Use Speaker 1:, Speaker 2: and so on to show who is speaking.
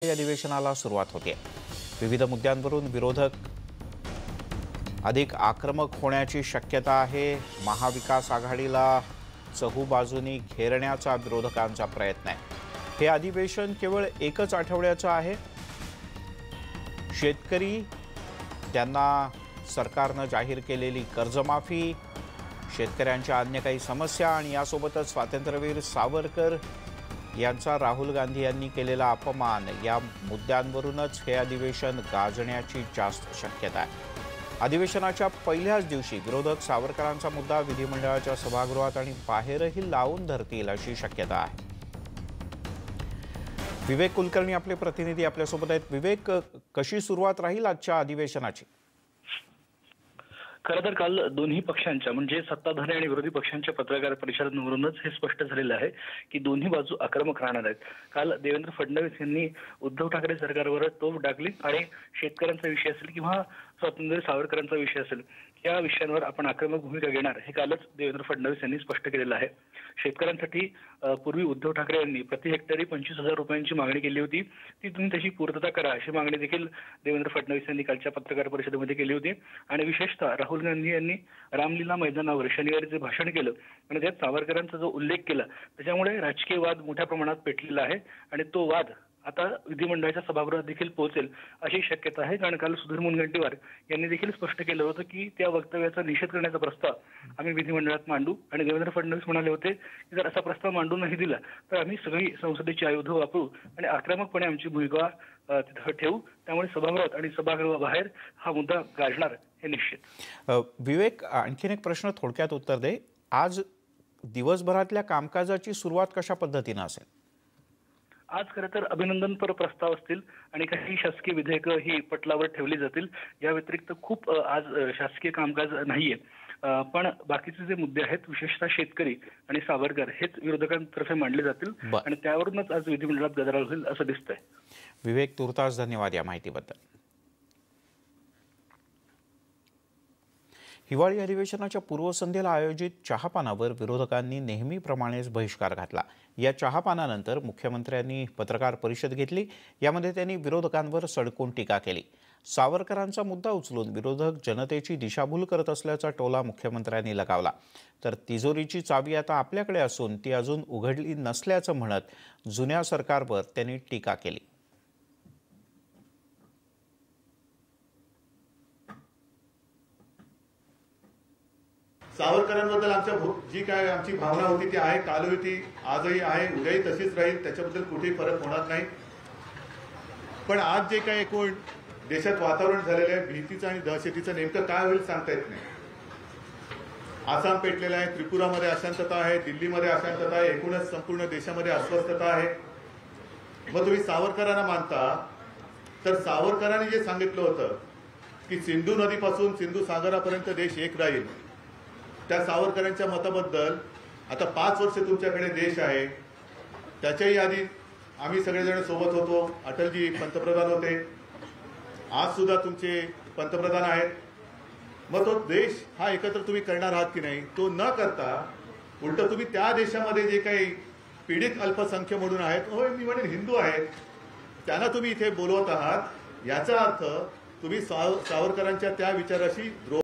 Speaker 1: या अधिवेशनाला सुरुवात होते। विविध मुद्द्यांवरून विरोधक अधिक आक्रमक होण्याची शक्यता आहे। महाविकास आघाडीला चहूबाजूंनी घेरण्याचा विरोधकांचा प्रयत्न आहे। हे अधिवेशन केवळ एकच आठवड्याचं आहे। शेतकरी त्यांना सरकारने जाहीर केलेली कर्जमाफी, शेतकऱ्यांच्या अन्य काही समस्या आणि यासोबतच स्वातंत्र्यवीर सावरकर यांचा राहुल गांधी यांनी केलेला अपमान या मुद्द्यांवरूनच हे अधिवेशन गाजण्याची जास्त शक्यता आहे। अधिवेशनाच्या पहिल्याच दिवशी विरोधक सावरकरांचा मुद्दा विधिमंडळाच्या सभागृहात आणि बाहेरही लावून धरतील अशी शक्यता आहे। विवेक कुलकर्णी आपले प्रतिनिधी आपल्यासोबत आहेत। विवेक, कशी सुरुवात राहील आजच्या अधिवेशनाची?
Speaker 2: खरं तर काल दोन्ही पक्षांच्या म्हणजे सत्ताधारी आणि विरोधी पक्षांच्या पत्रकार परिषदांवरूनच हे स्पष्ट झालेलं आहे की दोन्ही बाजू आक्रमक राहणार आहेत। काल देवेंद्र फडणवीस यांनी उद्धव ठाकरे सरकारवर तोफ डागली आणि शेतकऱ्यांचा विषय असेल किंवा स्वातंत्र्य सावरकरांचा विषय असेल या विषयांवर आपण आक्रमक भूमिका घेणार हे कालच देवेंद्र फडणवीस यांनी स्पष्ट केलेलं आहे। शेतकऱ्यांसाठी पूर्वी उद्धव ठाकरे यांनी प्रति हेक्टरी 25,000 रुपयांची मागणी केली होती, ती तुम्ही त्याची पूर्तता करा अशी मागणी देखील देवेंद्र फडणवीस यांनी कालच्या पत्रकार परिषदेमध्ये केली होती। आणि विशेषतः राहुल गांधी यांनी रामलीला मैदानावर शनिवारी जे भाषण केलं आणि त्यात सावरकरांचा जो उल्लेख केला त्याच्यामुळे राजकीय वाद मोठ्या प्रमाणात पेटलेला आहे आणि तो वाद आता विधिमंडळाच्या सभागृहात देखील पोहोचेल अशी शक्यता आहे। कारण काल सुधीर मुनगंटीवार यांनी देखील स्पष्ट केलं होतं की त्या वक्तव्याचा निषेध करण्याचा प्रस्ताव आम्ही विधिमंडळात मांडू आणि देवेंद्र फडणवीस म्हणाले होते की जर असा प्रस्ताव मांडू नाही दिला तर आम्ही सगळी संसदेची आयुध वापरू आणि आक्रमकपणे आमची भूमिका तिथं ठेवू। त्यामुळे सभागृहात आणि सभागृहाबाहेर हा मुद्दा गाजणार हे निश्चित।
Speaker 1: विवेक, आणखीन एक प्रश्न थोडक्यात उत्तर दे। आज दिवसभरातल्या कामकाजाची सुरुवात कशा पद्धतीने असेल?
Speaker 2: आज खरं तर अभिनंदनपर प्रस्ताव असतील आणि काही शासकीय विधेयकं ही पटलावर ठेवली जातील। या व्यतिरिक्त खूप आज शासकीय कामकाज नाहीये, पण बाकीचे जे मुद्दे आहेत विशेषतः शेतकरी आणि सावरकर हेच विरोधकांतर्फे मांडले जातील आणि त्यावरूनच आज विधिमंडळात गदारोळ होईल असं दिसतंय।
Speaker 1: विवेक, तुर्तास धन्यवाद या माहितीबद्दल। हिवाळी अधिवेशनाच्या पूर्वसंध्येला आयोजित चहापानावर विरोधकांनी नेहमीप्रमाणेच बहिष्कार घातला। या चहापानानंतर मुख्यमंत्र्यांनी पत्रकार परिषद घेतली। यामध्ये त्यांनी विरोधकांवर सडकून टीका केली। सावरकरांचा मुद्दा उचलून विरोधक जनतेची दिशाभूल करत असल्याचा टोला मुख्यमंत्र्यांनी लगावला। तर तिजोरीची चावी आता आपल्याकडे असून ती अजून उघडली नसल्याचं म्हणत जुन्या सरकारवर त्यांनी टीका केली।
Speaker 3: सावरकरांबद्दल आमच्या जी काय आमची भावना होती ती आहे, काल होती, आजही आहे, उद्याही तशीच राहील, त्याच्याबद्दल कुठेही फरक होणार नाही। पण आज जे काही एकूण देशात वातावरण झालेलं आहे भीतीचं आणि दहशतीचं नेमकं काय होईल सांगता येत नाही। आसाम पेटलेलं आहे, त्रिपुरामध्ये अशांतता आहे, दिल्लीमध्ये अशांतता आहे, एकूणच संपूर्ण देशामध्ये अस्वस्थता आहे। मग तुम्ही सावरकरांना मानता तर सावरकरांनी जे सांगितलं होतं की सिंधू नदीपासून सिंधू सागरापर्यंत देश एक राहील, त्या सावरकरांच्या मताबद्दल आता 5 वर्ष तुमच्याकडे देश आहे। त्याच्याही आधी आम्ही सगळेजण सोबत होतो, अटलजी पंतप्रधान होते, आज सुद्धा तुमचे पंतप्रधान आहेत। मग तो देश हा एकत्र तुम्ही करणार आहात की नाही? तो न करता उलट तुम्ही त्या देशामध्ये जे काही पीडित अल्पसंख्य म्हणून आहेत, होय मी म्हणेन हिंदू आहेत, त्यांना तुम्ही इथे बोलवत आहात। याचा अर्थ तुम्ही सावरकरांच्या त्या विचाराशी